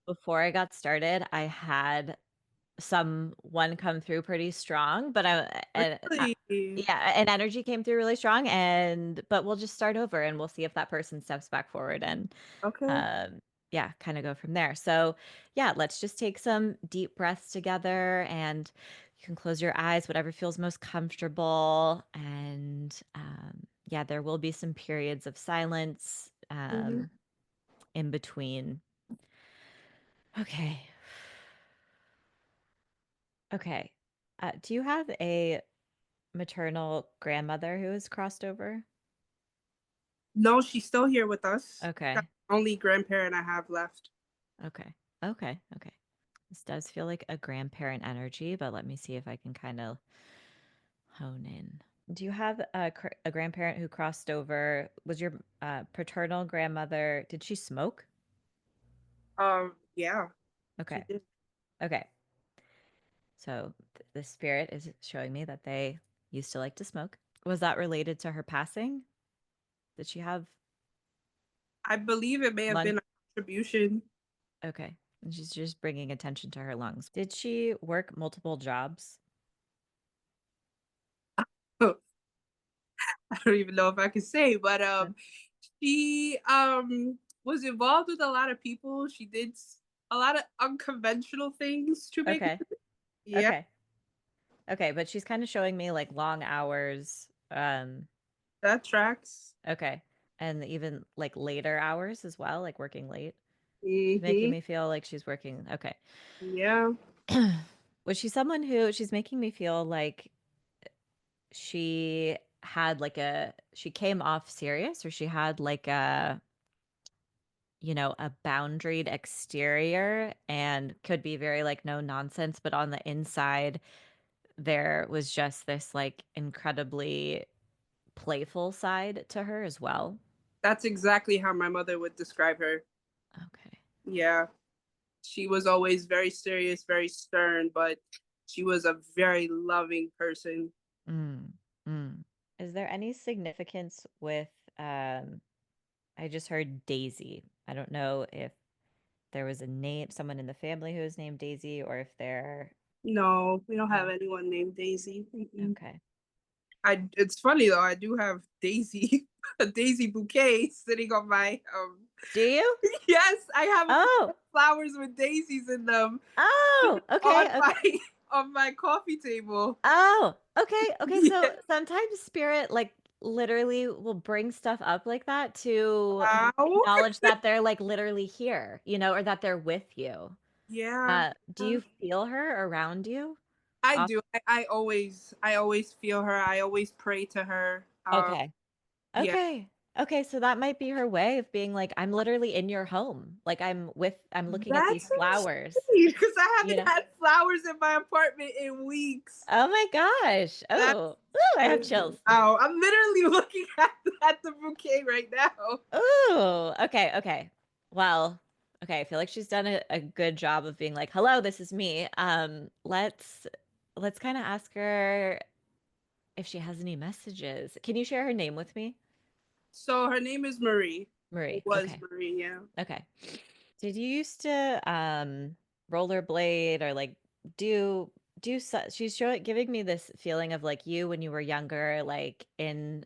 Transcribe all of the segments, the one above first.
before I got started, I had someone come through pretty strong, but Really? yeah, and energy came through really strong, but we'll just start over and we'll see if that person steps back forward and Okay. um yeah, kind of go from there. So, yeah, let's just take some deep breaths together and you can close your eyes, whatever feels most comfortable. And yeah, there will be some periods of silence Hmm. in between. Okay. Okay. Do you have a maternal grandmother who has crossed over? No, she's still here with us. That's Okay. the only grandparent I have left. Okay. Okay. Okay. This does feel like a grandparent energy, but let me see if I can kind of hone in. Do you have a grandparent who crossed over? Was your paternal grandmother, did she smoke? Yeah, she Okay. did. Okay. So the spirit is showing me that they used to like to smoke. Was that related to her passing? Did she have I believe it may have lung? been a contribution. Okay. And she's just bringing attention to her lungs. Did she work multiple jobs? I don't even know if I can say, but Uh, she was involved with a lot of people. She did a lot of unconventional things to make Okay. it. Yeah, Okay. Okay. But she's kind of showing me like long hours. that tracks. Okay. And even like later hours as well, like working late. She's making Hmm. me feel like she's working. Okay. Yeah, Was she someone who she's making me feel like she had like she came off serious or she had like a boundaried exterior and could be very like no nonsense, but on the inside, there was just this like incredibly playful side to her as well. that's exactly how my mother would describe her. Okay. Yeah, she was always very serious, very stern, but she was a very loving person. Mm, mm. Is there any significance with, I just heard Daisy. I don't know if there was a name, someone in the family who was named Daisy, or if they're, No, we don't have no. anyone named Daisy. Mm-mm. Okay. It's funny though, I do have Daisy, a Daisy bouquet sitting on my Do you? yes, I have a bouquet Oh, of flowers with daisies in them oh, on okay, my okay. on my coffee table. Oh, okay, okay. Yeah. So sometimes spirit like literally will bring stuff up like that to Wow. acknowledge that they're like literally here, or that they're with you. Yeah. Do you feel her around you? I Off- do. I always feel her. I always pray to her. Okay. Yeah. Okay. Okay, so that might be her way of being like, I'm literally in your home. Like I'm looking at these That's so flowers, sweet because I you haven't know? had flowers in my apartment in weeks. Oh my gosh. That's Oh, ooh, I have amazing. chills. Wow. I'm literally looking at the bouquet right now. Ooh, okay, okay. Well, okay, I feel like she's done a good job of being like, "Hello, this is me." Let's kind of ask her if she has any messages. Can you share her name with me? So her name is Marie. It Marie. was Okay. Marie, yeah. Okay. Did you used to rollerblade or like do she's showing giving me this feeling of like you when you were younger, like in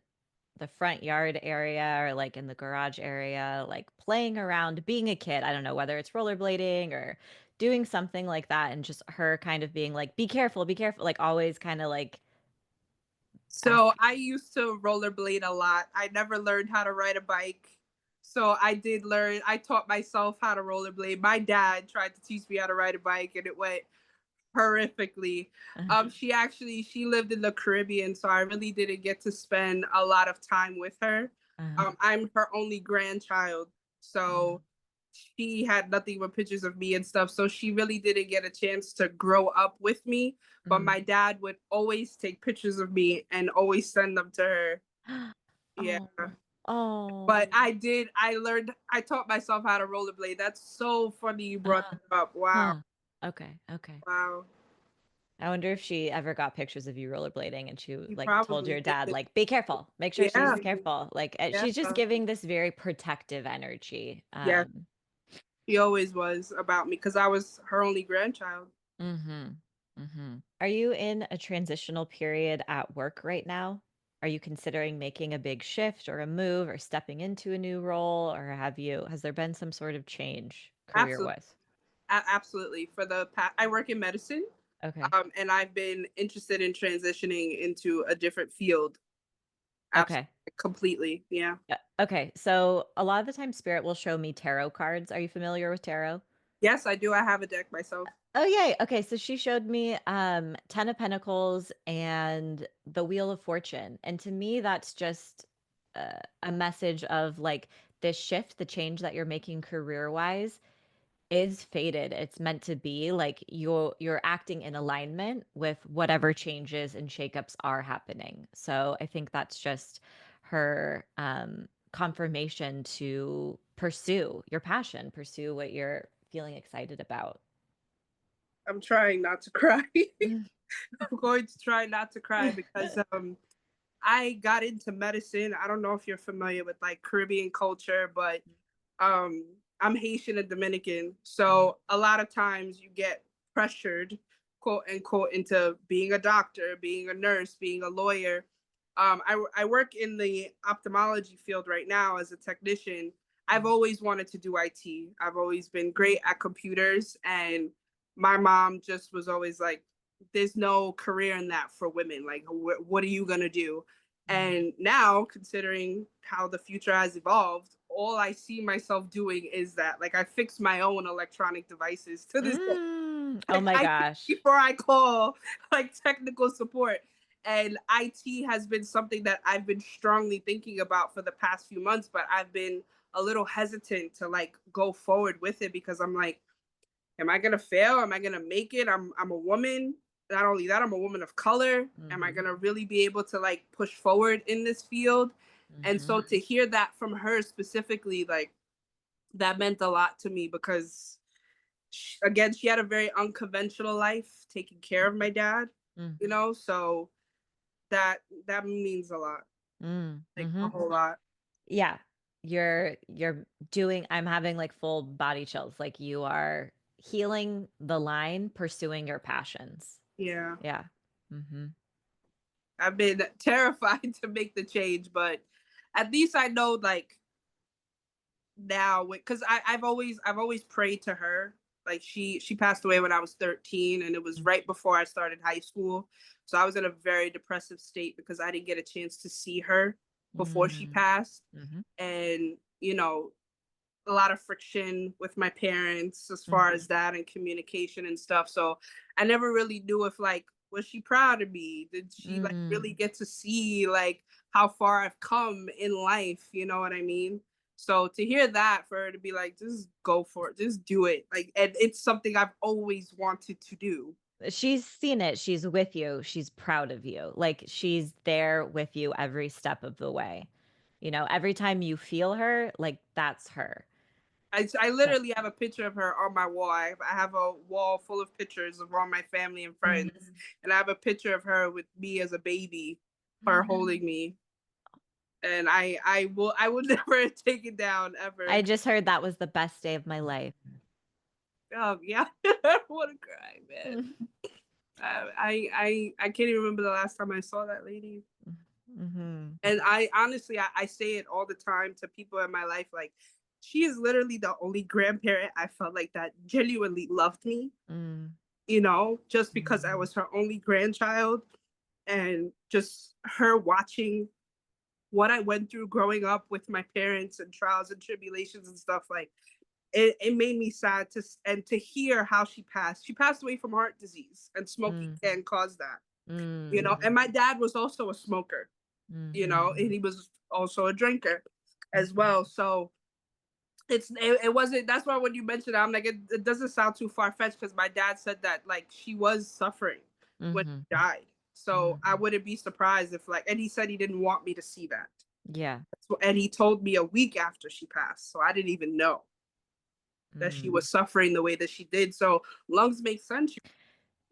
the front yard area or like in the garage area, like playing around, being a kid. I don't know whether it's rollerblading or doing something like that, and just her kind of being like, be careful, like always kind of like So ask. I used to rollerblade a lot. I never learned how to ride a bike. So I taught myself how to rollerblade. My dad tried to teach me how to ride a bike and it went horrifically. She lived in the Caribbean, so I really didn't get to spend a lot of time with her. Uh, I'm her only grandchild, so she had nothing but pictures of me and stuff. So she really didn't get a chance to grow up with me. But mhm. my dad would always take pictures of me and always send them to her. Yeah. Oh, oh, But I taught myself how to rollerblade. That's so funny you brought uh, that up. Wow. huh. Okay, okay. Wow. I wonder if she ever got pictures of you rollerblading and she You like told probably your dad did. like be careful, make sure she's Yeah. careful. Like Yeah. she's just giving this very protective energy. Yeah. She always was about me because I was her only grandchild. Mhm. Mhm. Are you in a transitional period at work right now? Are you considering making a big shift or a move or stepping into a new role, or has there been some sort of change Absolutely, career-wise? absolutely. For the past, I work in medicine, Okay. and I've been interested in transitioning into a different field. Absolutely, Okay. completely. Yeah. Yeah. Okay. So a lot of the time spirit will show me tarot cards. Are you familiar with tarot? Yes, I do. I have a deck myself. Oh, yay. Okay, so she showed me 10 of Pentacles and the Wheel of Fortune. And to me, that's just a message of like this shift, the change that you're making career-wise is fated. It's meant to be like you're acting in alignment with whatever changes and shakeups are happening. So I think that's just her confirmation to pursue your passion, pursue what you're feeling excited about. I'm trying not to cry. Mm. I'm going to try not to cry because I got into medicine. I don't know if you're familiar with like Caribbean culture, but I'm Haitian and Dominican. Mhm. So a lot of times you get pressured, quote unquote, into being a doctor, being a nurse, being a lawyer. I work in the ophthalmology field right now as a technician. I've Mm. always wanted to do IT. I've always been great at computers, and my mom just was always like, there's no career in that for women. Like, what are you going to do? Mhm. And now, considering how the future has evolved, all I see myself doing is that. Like, I fix my own electronic devices to this day. Oh Like, my I gosh. before I call like technical support. And IT has been something that I've been strongly thinking about for the past few months, but I've been a little hesitant to like go forward with it because I'm like, am I gonna fail? Am I gonna make it? I'm a woman. Not only that, I'm a woman of color. Am I Mhm. gonna really be able to like push forward in this field? And Mhm. so to hear that from her specifically, like that meant a lot to me because again, she had a very unconventional life, taking care of my dad. Mm. So that means a lot, Mm. like a Mhm. whole lot. Yeah. You're doing I'm having like full body chills. Like you are healing the line, pursuing your passions. Yeah, Yeah. Mhm. I've been terrified to make the change, but at least I know like now because I've always prayed to her. Like she passed away when I was 13, and it was Mm. right before I started high school. So I was in a very depressive state because I didn't get a chance to see her before she Mm. passed. Mhm. And a lot of friction with my parents as Mm. far as that and communication and stuff. So I never really knew if like was she proud of me? Did she like Mm. really get to see like how far I've come in life? You know what I mean? So to hear that for her to be like, just go for it, just do it. Like and it's something I've always wanted to do. She's seen it. She's with you. She's proud of you. Like she's there with you every step of the way. Every time you feel her, like that's her. I So, literally have a picture of her on my wall. I have a wall full of pictures of all my family and friends. Mhm. And I have a picture of her with me as a baby, her holding me. And I will never take it down I ever. just heard that was the best day of my life. Yeah, I want to cry, man. Mm. I can't even remember the last time I saw that lady. Mhm. And I honestly, I say it all the time to people in my life. Like, she is literally the only grandparent I felt like that genuinely loved me. Mm. Just because I was her only grandchild, and just her watching what I went through growing up with my parents and trials and tribulations and stuff. Like, it made me sad to hear how she passed. She passed away from heart disease, and smoking Mm. can cause that. Mm. And my dad was also a smoker, Mhm. and he was also a drinker as well. So it wasn't. That's why when you mentioned it, I'm like, it doesn't sound too far fetched because my dad said that like she was suffering when Mhm. she died. So Mhm. I wouldn't be surprised if like, and he said he didn't want me to see that. Yeah. So, and he told me a week after she passed, so I didn't even know that she Mm. was suffering the way that she did. So lungs make sense.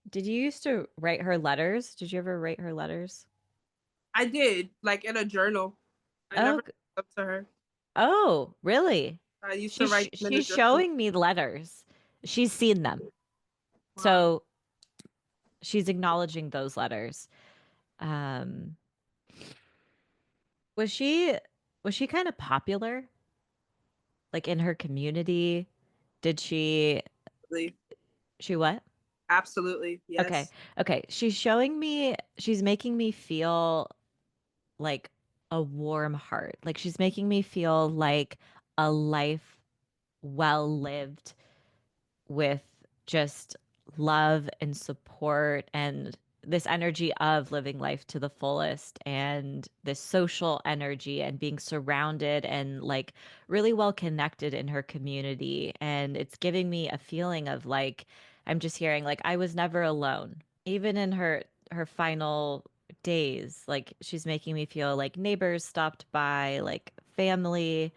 Did you used to write her letters? Did you ever write her letters? I did like in a journal. I Oh, never up to her. oh, really? I used to write them in the She's journal. showing me letters. She's seen them. Wow. So she's acknowledging those letters. Um, was she was she kind of popular like in her community? Did Absolutely. she what? Absolutely. Okay. Yes. Okay. She's making me feel like a warm heart. Like she's making me feel like a life well lived with just love and support and this energy of living life to the fullest and this social energy and being surrounded and like really well connected in her community. And it's giving me a feeling of like, I'm just hearing like I was never alone, even in her final days. Like she's making me feel like neighbors stopped by, like family,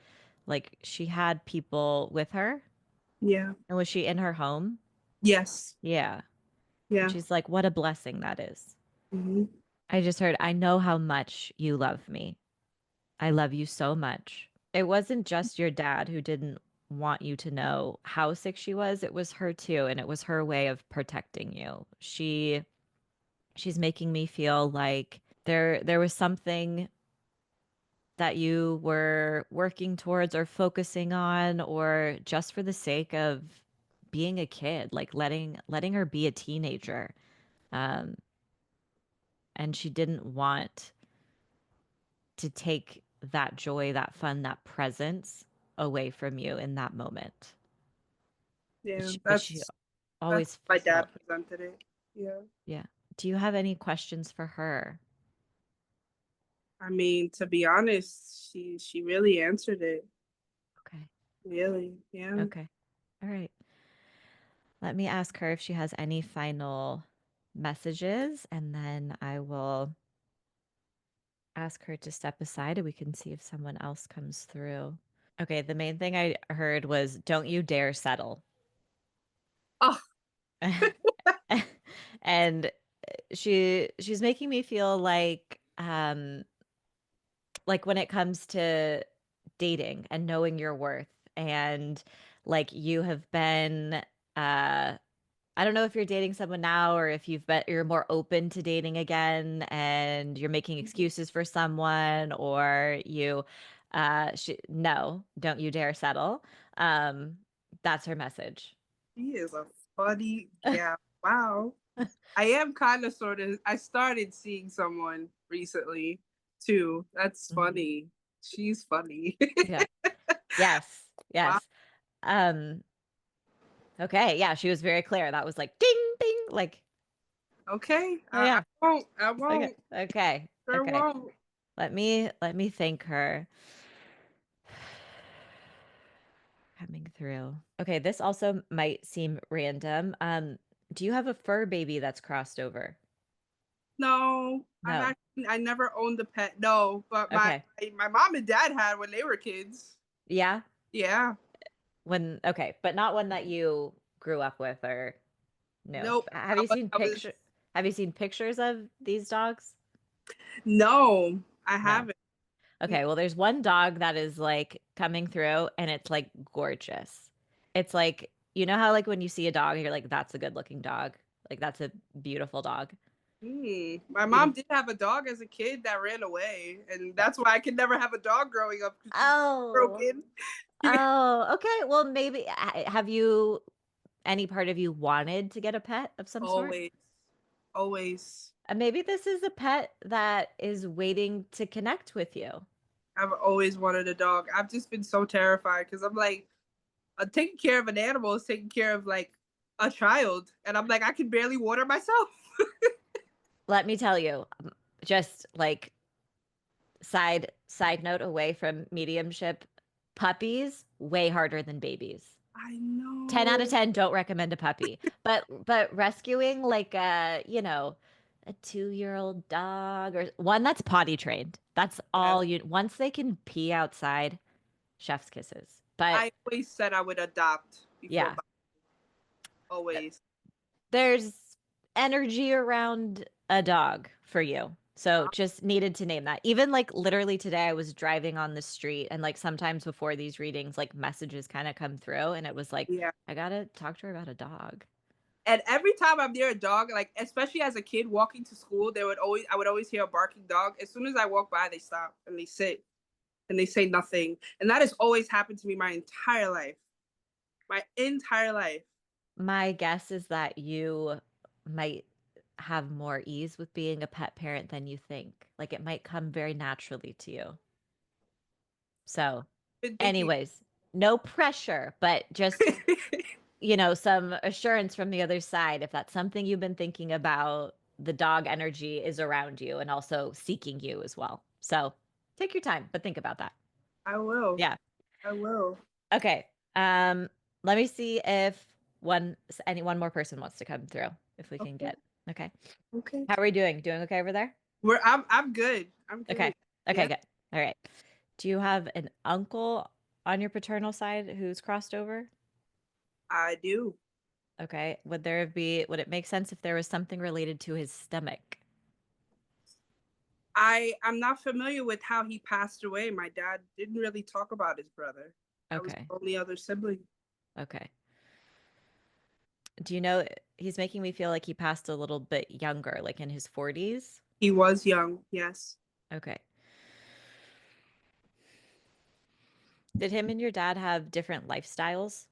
like she had people with her. Yeah. And was she in her home? Yes. Yeah. And Yeah. she's like, what a blessing that is. Hmm. I just heard, I know how much you love me. I love you so much. It wasn't just your dad who didn't want you to know how sick she was. It was her too. And it was her way of protecting you. She's making me feel like there was something that you were working towards or focusing on or just for the sake of being a kid, like letting her be a teenager. Um, and she didn't want to take that joy, that fun, that presence away from you in that moment. Yeah. But she That's always how my dad felt, presented it. Yeah. yeah. Do you have any questions for her? I mean, to be honest, she really answered it. Okay. Really. Yeah. Okay. All right. Let me ask her if she has any final messages, and then I will ask her to step aside and we can see if someone else comes through. Okay, the main thing I heard was don't you dare settle. Oh, And she's making me feel like when it comes to dating and knowing your worth and like you have been I don't know if you're dating someone now or if you're more open to dating again and you're making excuses for someone or no, don't you dare settle. Um that's her message. she is a funny gal. Wow. I am kind of sort of. I started seeing someone recently too. That's Mhm. funny. She's funny. Yeah. Yes. Wow. Yes. Um okay, yeah, she was very clear. That was like ding ding like Okay. oh I yeah. won't. I Okay. won't. Okay. Sure Okay. won't. Let me thank her. Coming through. Okay, this also might seem random. Do you have a fur baby that's crossed over? No, No. I never owned a pet. No, but Okay. my mom and dad had when they were kids. Yeah. Yeah. When okay, but not one that you grew up with or no. Nope. I was. Have you seen pictures of these dogs? No, I No. haven't. Okay, well there's one dog that is like coming through and it's like gorgeous. It's like you know how like when you see a dog you're like that's a good looking dog. Like that's a beautiful dog. My mom Beautiful. did have a dog as a kid that ran away, and that's why I could never have a dog growing up because she was Oh. broken. Oh, okay. Well, maybe have you any part of you wanted to get a pet of some sort? Always, always. Maybe this is a pet that is waiting to connect with you. I've always wanted a dog. I've just been so terrified because I'm like, taking care of an animal is taking care of like a child, and I'm like, I can barely water myself. Let me tell you, just like side note away from mediumship, puppies way harder than babies. I 10 out of know. 10 don't recommend a puppy. But rescuing like a 2-year-old dog or one that's potty trained. That's Yeah. all you once they can pee outside, chef's kisses. But I always said I would adopt before yeah, buying. Always. there's energy around a dog for you. So just needed to name that. Even like literally today, I was driving on the street, and like sometimes before these readings, like messages kind of come through, and it was like, Yeah. I gotta talk to her about a dog. And every time I'm near a dog, like especially as a kid walking to school, I would always hear a barking dog. As soon as I walk by, they stop and they sit and they say nothing. And that has always happened to me my entire life. My entire life. My guess is that you might have more ease with being a pet parent than you think. Like it might come very naturally to you. So, Been thinking. anyways, no pressure, but just, some assurance from the other side. If that's something you've been thinking about, the dog energy is around you and also seeking you as well. So, take your time, but think about that. I will. Yeah. I will. Okay. Um, Let me see if one more person wants to come through, if we can Okay. get. Okay. Okay. How are we doing? Doing okay over there? I'm good. I'm Okay. good. Okay, Yeah, good. All right. Do you have an uncle on your paternal side who's crossed over? I do. Okay. Would it make sense if there was something related to his stomach? I'm not familiar with how he passed away. My dad didn't really talk about his brother. That was Okay. the only other sibling. Okay. Do you know he's making me feel like he passed a little bit younger, like in his 40s? He was young, yes. Okay. Did him and your dad have different lifestyles?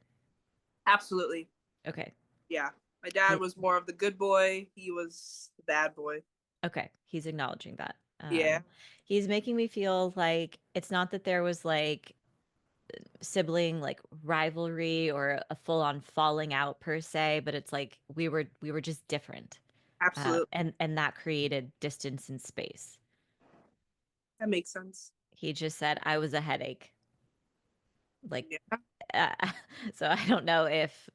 Absolutely. Okay. Yeah. My dad He, was more of the good boy. He was the bad boy. okay. He's acknowledging that. Yeah. He's making me feel like it's not that there was like sibling like rivalry or a full-on falling out per se, but it's like we were just different. Absolutely. And that created distance and space. That makes sense. He just said I was a headache. Like Yeah. uh, so I don't know if,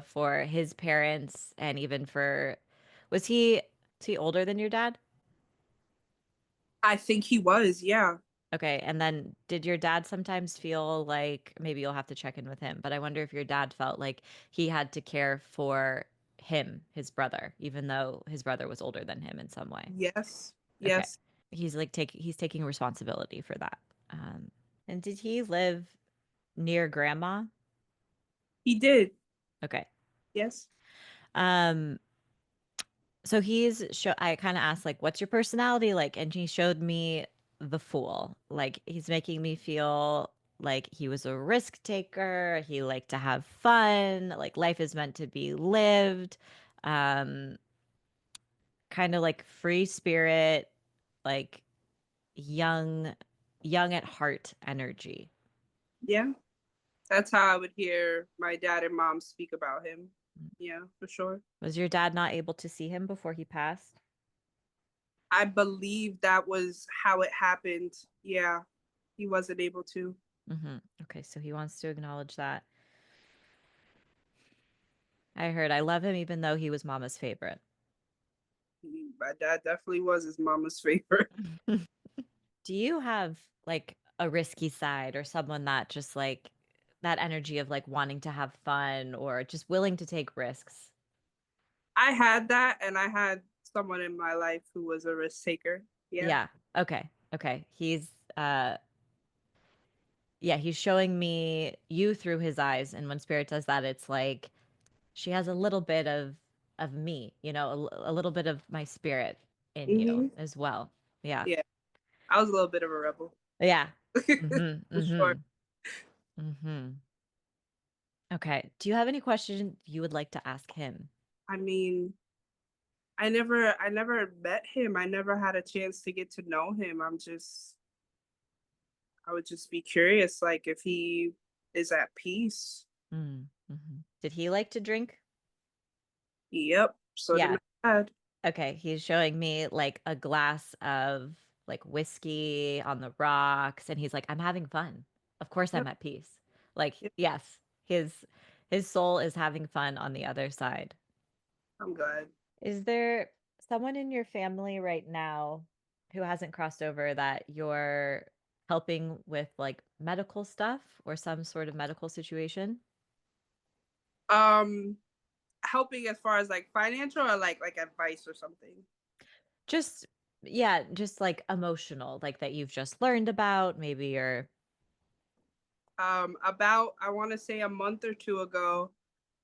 for his parents and even for was he older than your dad? I think he was. Yeah. Okay, and then did your dad sometimes feel like maybe you'll have to check in with him, but I wonder if your dad felt like he had to care for him, his brother, even though his brother was older than him in some way. Yes. Okay. Yes. He's taking responsibility for that. And did he live near grandma? He did. Okay. Yes. Um, so I kind of asked like, what's your personality like? And he showed me the Fool. Like he's making me feel like he was a risk taker. He liked to have fun. Like life is meant to be lived. Um, Kind of like free spirit, like young, young at heart energy. Yeah. That's how I would hear my dad and mom speak about him. Yeah, for sure. Was your dad not able to see him before he passed? I believe that was how it happened. Yeah. He wasn't able to. Okay, so he wants to acknowledge that. I heard I love him even though he was mama's favorite. My dad definitely was his mama's favorite. Do you have like a risky side or someone that just like that energy of like wanting to have fun or just willing to take risks? I had that, and I had someone in my life who was a risk taker. Yeah. Yeah. Okay. Okay. Uh he's showing me you through his eyes, and when spirit does that it's like she has a little bit of me, a little bit of my spirit in you Hmm. as well. Yeah. Yeah. I was a little bit of a rebel. Yeah. Mhm. For sure. Mhm. Mhm. Okay. Do you have any question you would like to ask him? I mean, I never met him. I never had a chance to get to know him. I would just be curious, like if he is at peace. Mm-hmm. Did he like to drink? Yep. So did Yeah. my dad. Okay. He's showing me like a glass of like whiskey on the rocks, and he's like, I'm having fun. Of course I'm Yep. at peace. Like, Yep. yes, his soul is having fun on the other side. I'm glad. Is there someone in your family right now who hasn't crossed over that you're helping with like medical stuff or some sort of medical situation? Um, Helping as far as like financial or like advice or something. Just Yeah, just like emotional, like that you've just learned about, maybe you're About I want to say a month or two ago,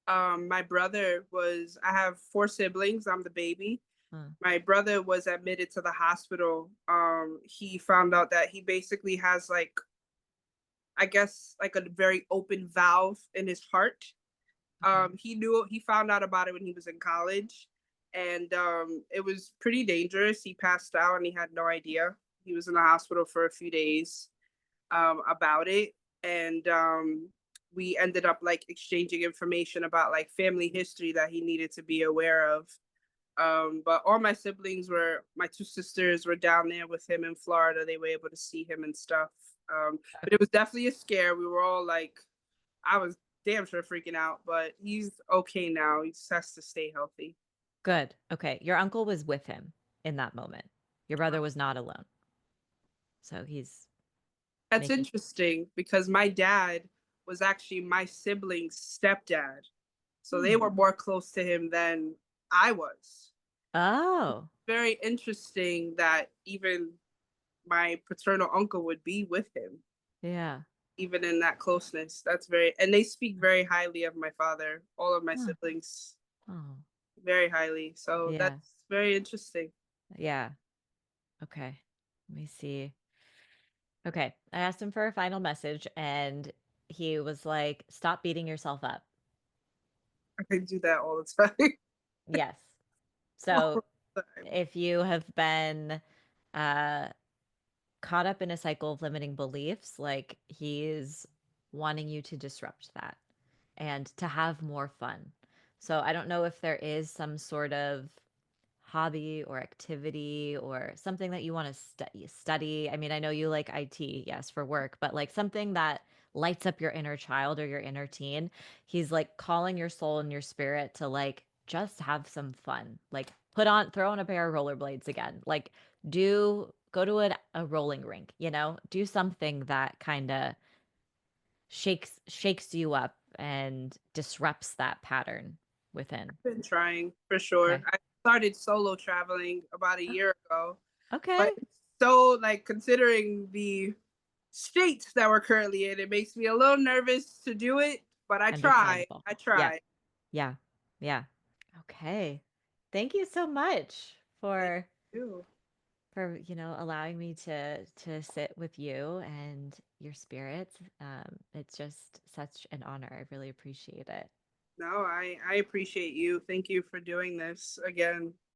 my brother was. I have four siblings. I'm the baby. uh, My brother was admitted to the hospital. He found out that he basically has like, I guess, like a very open valve in his heart. okay. He found out about it when he was in college, and it was pretty dangerous. He passed out and he had no idea. He was in the hospital for a few days about it, and we ended up like exchanging information about like family history that he needed to be aware of. But all my siblings were, my two sisters were down there with him in Florida. They were able to see him and stuff. But it was definitely a scare. We were all like, I was damn sure freaking out, but he's okay now. He just has to stay healthy. Good. Okay. Your uncle was with him in that moment. Your brother was not alone. So he's That's making. interesting because my dad was actually my sibling's stepdad. So they Hmm. were more close to him than I was. Oh, Very interesting that even my paternal uncle would be with him, yeah. even in that closeness. That's very, and they speak very highly of my father, all of my Huh. siblings, Oh, very highly. So yeah. that's very interesting. Yeah. Okay. Let me see. Okay. I asked him for a final message and he was like, stop beating yourself up. I do that all the time. Yes. So All the time. if you have been uh caught up in a cycle of limiting beliefs, like he's wanting you to disrupt that and to have more fun. So I don't know if there is some sort of hobby or activity or something that you want to study. I mean, I know you like IT, yes, for work, but like something that lights up your inner child or your inner teen. He's like calling your soul and your spirit to like just have some fun. Like throw on a pair of rollerblades again. Like go to a rolling rink, do something that kind of shakes you up and disrupts that pattern within. Been trying for sure. Okay. I started solo traveling about a year ago, but Okay. it's so like considering the state that we're currently in, it makes me a little nervous to do it, but I try. Understandable. I Yeah. try. Yeah. Yeah. Okay. Thank you so much Thank for you. allowing me to sit with you and your spirits. It's just such an honor. I really appreciate it. No, I appreciate you. Thank you for doing this again.